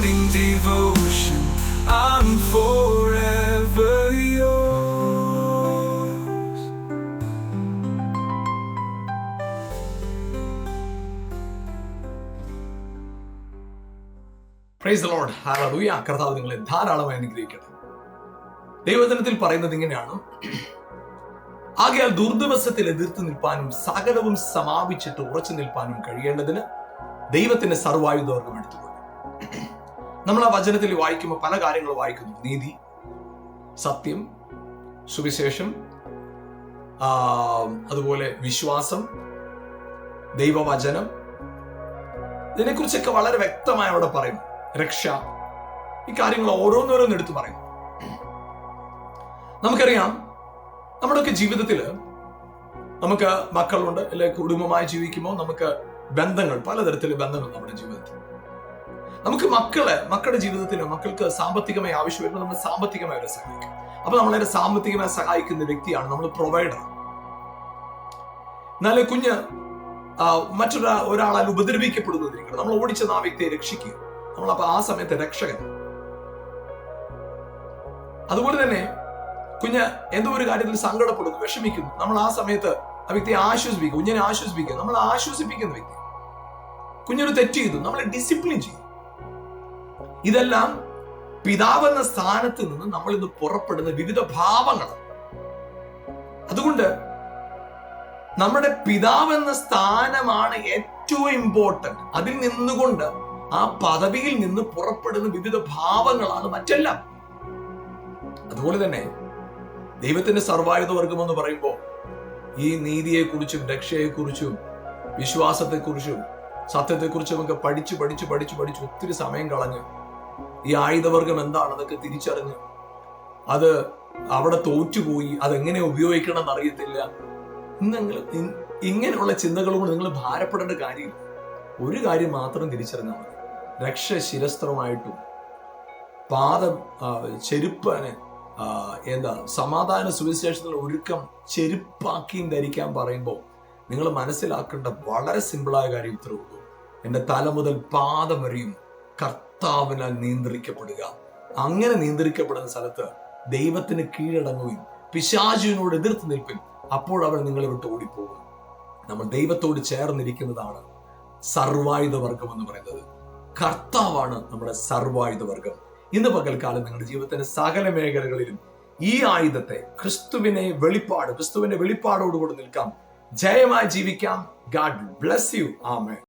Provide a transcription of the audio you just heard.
morning devotion. I'm forever yours. Praise the Lord. Hallelujah. കർത്താവ് നിങ്ങളെ ധാരാളമായി അനുഗ്രഹിക്കട്ടെ. ദൈവവചനത്തിൽ പറയുന്നത് ഇങ്ങനെയാണ്: ആകയാൽ ദുർദിവസത്തിൽ എതിർത്ത് നിൽപ്പാനും സകലവും സമാപിച്ചിട്ട് ഉറച്ചു നിൽപ്പാനും കഴിയേണ്ടതിന് ദൈവത്തിന്റെ സർവ്വായുധവർഗം എടുത്തുകൊള്ളു. നമ്മൾ ആ വചനത്തിൽ വായിക്കുമ്പോൾ പല കാര്യങ്ങൾ വായിക്കുന്നു: നീതി, സത്യം, സുവിശേഷം, അതുപോലെ വിശ്വാസം, ദൈവവചനം. ഇതിനെക്കുറിച്ചൊക്കെ വളരെ വ്യക്തമായി അവിടെ പറയുന്നു. രക്ഷ, ഈ കാര്യങ്ങൾ ഓരോന്നോരോന്ന് എടുത്തു പറയുന്നു. നമുക്കറിയാം, നമ്മുടെയൊക്കെ ജീവിതത്തിൽ നമുക്ക് മക്കളുണ്ട്, അല്ലെങ്കിൽ കുടുംബമായി ജീവിക്കുമ്പോൾ നമുക്ക് ബന്ധങ്ങൾ, പലതരത്തിലുള്ള ബന്ധങ്ങൾ നമ്മുടെ ജീവിതത്തിൽ. നമുക്ക് മക്കളുടെ ജീവിതത്തിൽ മക്കൾക്ക് സാമ്പത്തികമായി ആവശ്യം വരുമ്പോൾ നമ്മൾ സാമ്പത്തികമായി അവരെ സഹായിക്കും. അപ്പൊ നമ്മളെ സാമ്പത്തികമായി സഹായിക്കുന്ന വ്യക്തിയാണ് നമ്മൾ പ്രൊവൈഡർ. എന്നാലും കുഞ്ഞ് ഒരാളാൽ ഉപദ്രവിക്കപ്പെടുന്നതിരിക്കണം, നമ്മൾ ഓടിച്ചെന്ന് ആ വ്യക്തിയെ രക്ഷിക്കുക. നമ്മളപ്പോ ആ സമയത്ത് രക്ഷകൻ. അതുപോലെ തന്നെ കുഞ്ഞ് എന്തോ ഒരു കാര്യത്തിൽ സങ്കടപ്പെടുന്നു, വിഷമിക്കുന്നു, നമ്മൾ ആ സമയത്ത് ആ വ്യക്തിയെ ആശ്വസിപ്പിക്കുക, കുഞ്ഞിനെ ആശ്വസിപ്പിക്കുക. നമ്മൾ ആശ്വസിപ്പിക്കുന്ന വ്യക്തി. കുഞ്ഞൊരു തെറ്റ് ചെയ്തു, നമ്മളെ ഡിസിപ്ലിൻ ചെയ്യും. ഇതെല്ലാം പിതാവെന്ന സ്ഥാനത്ത് നിന്ന് നമ്മൾ ഇന്ന് പുറപ്പെടുന്ന വിവിധ ഭാവങ്ങളാണ്. അതുകൊണ്ട് നമ്മുടെ പിതാവെന്ന സ്ഥാനമാണ് ഏറ്റവും ഇമ്പോർട്ടന്റ്. അതിൽ നിന്നുകൊണ്ട് ആ പദവിയിൽ നിന്ന് പുറപ്പെടുന്ന വിവിധ ഭാവങ്ങളാണ് മറ്റെല്ലാം. അതുപോലെ തന്നെ ദൈവത്തിന്റെ സർവ്വായുധവർഗം എന്ന് പറയുമ്പോൾ ഈ നീതിയെക്കുറിച്ചും രക്ഷയെക്കുറിച്ചും വിശ്വാസത്തെക്കുറിച്ചും സത്യത്തെക്കുറിച്ചും ഒക്കെ പഠിച്ച് ഒത്തിരി സമയം കളഞ്ഞ് ഈ ആയുധവർഗം എന്താണെന്നൊക്കെ തിരിച്ചറിഞ്ഞ് അത് അവിടെ തോറ്റുപോയി, അതെങ്ങനെ ഉപയോഗിക്കണം എന്നറിയത്തില്ല. ഇങ്ങനെയുള്ള ചിന്തകളോട് നിങ്ങൾ ഭാരപ്പെടേണ്ട കാര്യമില്ല. ഒരു കാര്യം മാത്രം തിരിച്ചറിഞ്ഞാൽ മതി: രക്ഷ ശിരസ്ത്രമായിട്ടും പാദം ചെരുപ്പന് സമാധാന സുവിശേഷത്തിലുള്ള ഒരുക്കം ചെരുപ്പാക്കിയും ധരിക്കാൻ പറയുമ്പോൾ നിങ്ങൾ മനസ്സിലാക്കേണ്ട വളരെ സിമ്പിളായ കാര്യം ഇത്രേ ഉള്ളൂ: എന്റെ തല മുതൽ പാദം വരെയും കർത്താവിനാൽ നിയന്ത്രിക്കപ്പെടുക. അങ്ങനെ നിയന്ത്രിക്കപ്പെടുന്ന സ്ഥലത്ത് ദൈവത്തിന് കീഴടങ്ങുകയും പിശാചിനോട് എതിർത്ത് നിൽപ്പിൻ. അപ്പോൾ അവൻ നിങ്ങളെ വിട്ട് ഓടിപ്പോകും. നമ്മൾ ദൈവത്തോട് ചേർന്നിരിക്കുന്നതാണ് സർവായുധ വർഗം എന്ന് പറയുന്നത്. കർത്താവാണ് നമ്മുടെ സർവായുധ വർഗം. ഇന്ന് പകൽക്കാലം നിങ്ങളുടെ ജീവിതത്തിന്റെ സകല മേഖലകളിലും ഈ ആയുധത്തെ, ക്രിസ്തുവിന്റെ വെളിപ്പാടോടുകൂടി നിൽക്കാം, ജയമായി ജീവിക്കാം. God bless you. ആമേൻ.